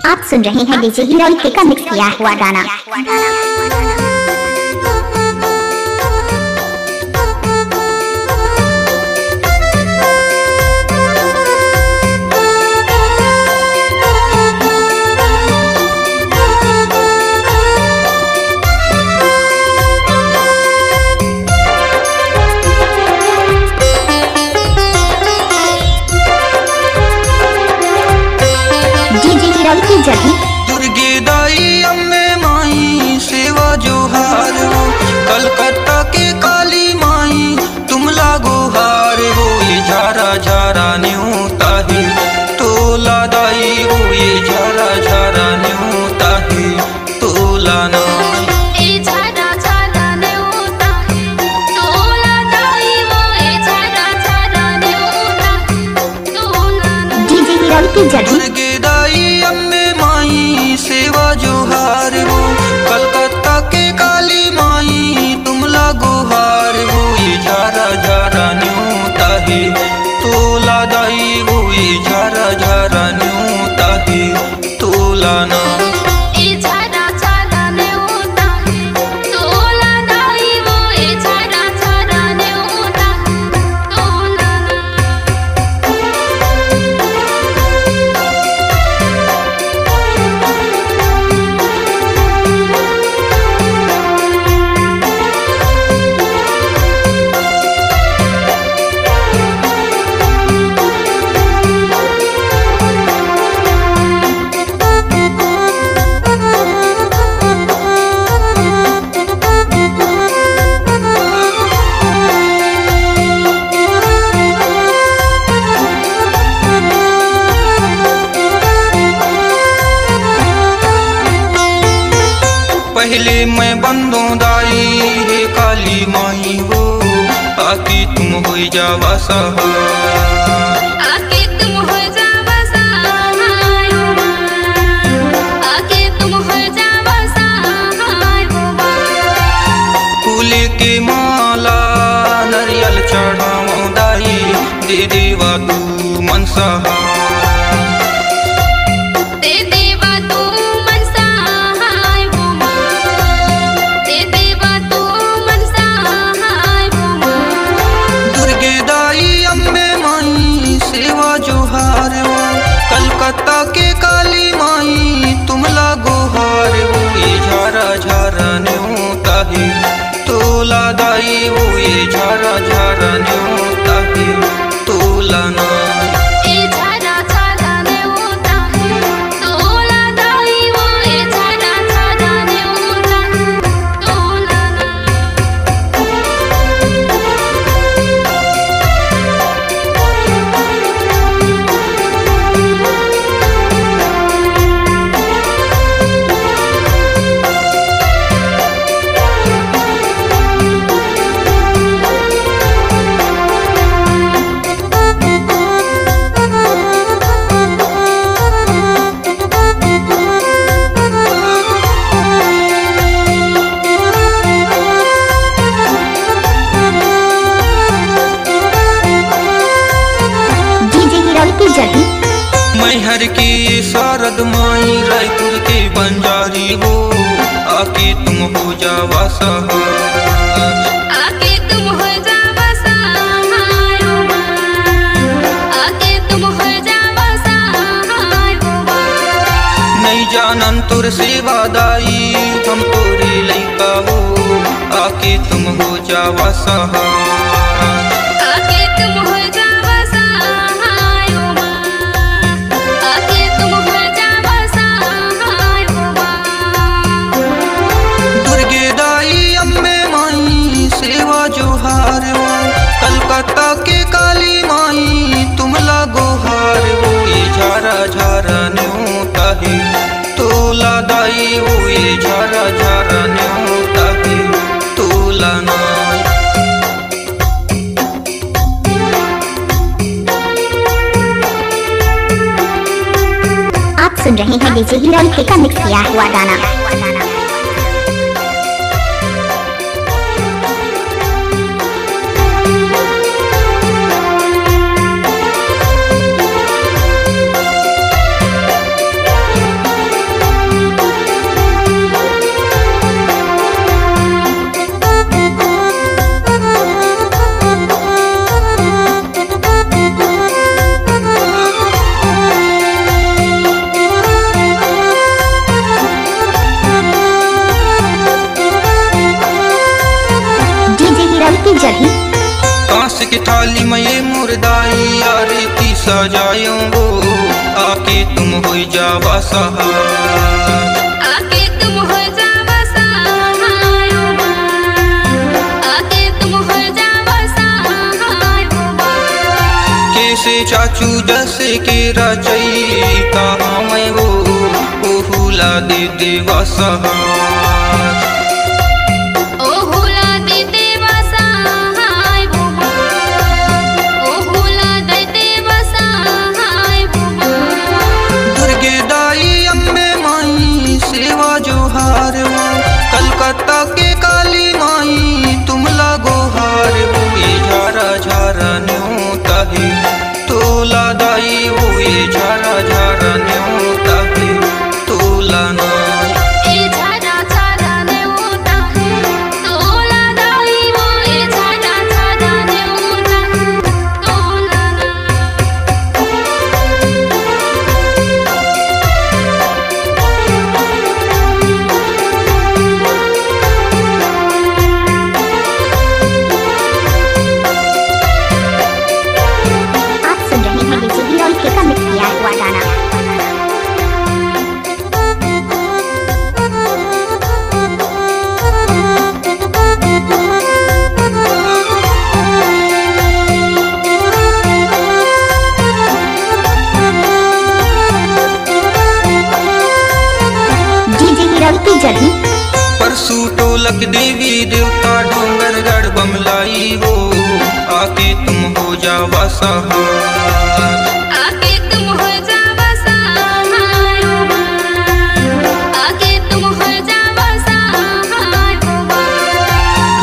आप सुन रहे हैं डीजे हीरोइक का मिक्स किया हुआ गाना। दुर्गे दाई अम्बे माई सेवा जोहार हो, कलकत्ता के काली माई तुम लागो हार हो। ये झारा झारा न्यूता है तोला दाई हो, ये झारा झारा न्यूता है तोला ना। दुर्गे दाई अम्बे माई सेवा जोहार हो, कलकत्ता के काली माई तुम लागो हार हो। ये झारा झारा न्यूता है तोला दाई हो, ये झारा झारा न्यूता है तोला ना। पहले मैं बंदों दाई है काली माई हो, आके तुम हो जावा सहाय। आके तुम हो जावा सहाय, आके तुम हो जावा सहाय। फूल के माला नरियल चढ़ाओ दाई, दे देवा तू मन सहाय। कलकत्ता के काली माई तुम लागो हार हो, ये झारा झारा न्यूता है तोला दाई हो, ये झारा झारा न्यूता है तोला ना। मैहर की शारद माई रायपुर के बंजारी हो, आके तुम हो जावा सहाय। आके तुम हो जावा सहाय, आके तुम हो जावा सहाय। नहीं जानन तुर सेवा दाई हम तोरे लइका हो, आके तुम हो जावा सहाय। आके तुम हो जावा सहाय, आके तुम हो जावा सहाय। दुर्गे दाई अम्बे माई सेवा जोहार हो, कलकत्ता के काली माई तुम लागो हार हो। ये झारा झारा न्यूता है तोला दाई हो, ये झारा झारा न्यूता है तोला ना। आप सुन रहे हैं डीजे हीरोइक का मिक्स किया हुआ गाना। की जड़ी। कांस की थाली में ये मुर्दाई आरती सजायो वो, आके तुम हो जावा सहाय। आके तुम हो जावा सहाय, आके तुम हो जावा सहाय। कैसे चाचू जैसे के रचयिता मैं वो हुला दे देवा सहाय। कलकत्ता के काली माई तुम लागो हार वो, ये झारा झारा न्योता है तोला दाई वो, ये झारा झारा न्योता है तोला नाई। ये झारा झारा न्योता है तोला दाई वो, ये झारा झारा न्योता है तोला परसू टोलक देवी देवता डोंगरगढ़ बमलाई हो, आके तुम हो जावा सहाय। आके तुम हो जावा सहाय, आके तुम हो जावा सहाय।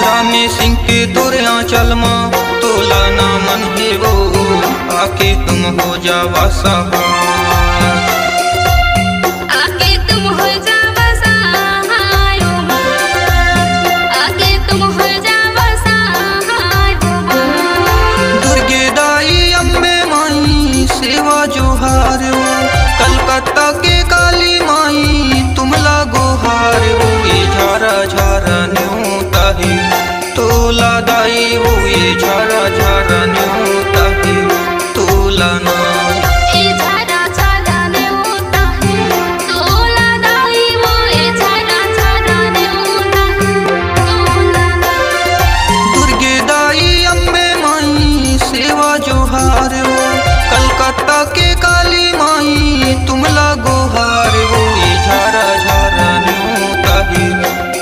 रामे सिंह के तोरे आंचल माँ तोला ना मन है वो, आके तुम हो जावा सहाय। आके तुम हो जावा सहाय, आके तुम हो जावा सहाय। दुर्गे दाई अम्बे माई सेवा जोहार वो, कलकत्ता के काली माई तुम लागो हार वो, ये झारा झारा न्योता है तोला दाई वो, ये झारा झारा न्योता है तोला नाई। ये झारा झारा न्योता है तोला दाई वो, ये झारा झारा न्योता है तोला नाई। दुर्गे दाई अम्बे माई सेवा जोहार वो, कलकत्ता के काली माई तुम लागो हार वो, ये झारा झारा न्योता है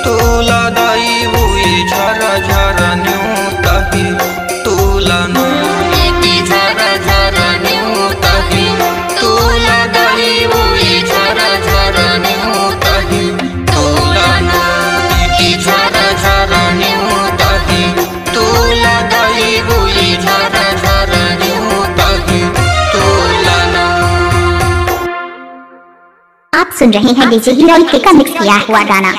तोला दाई वो, ये झारा झारा न्योता है तोला नाई। ये झारा झारा न्योता है तोला दाई वो, ये झारा झारा न्योता है तोला नाई। ये झारा झारा न्योता है तोला दाई वो, ये झारा झारा न्योता है तोला नाई। आप सुन रहे हैं डीजे हीरोइक का मिक्स किया हुआ गाना।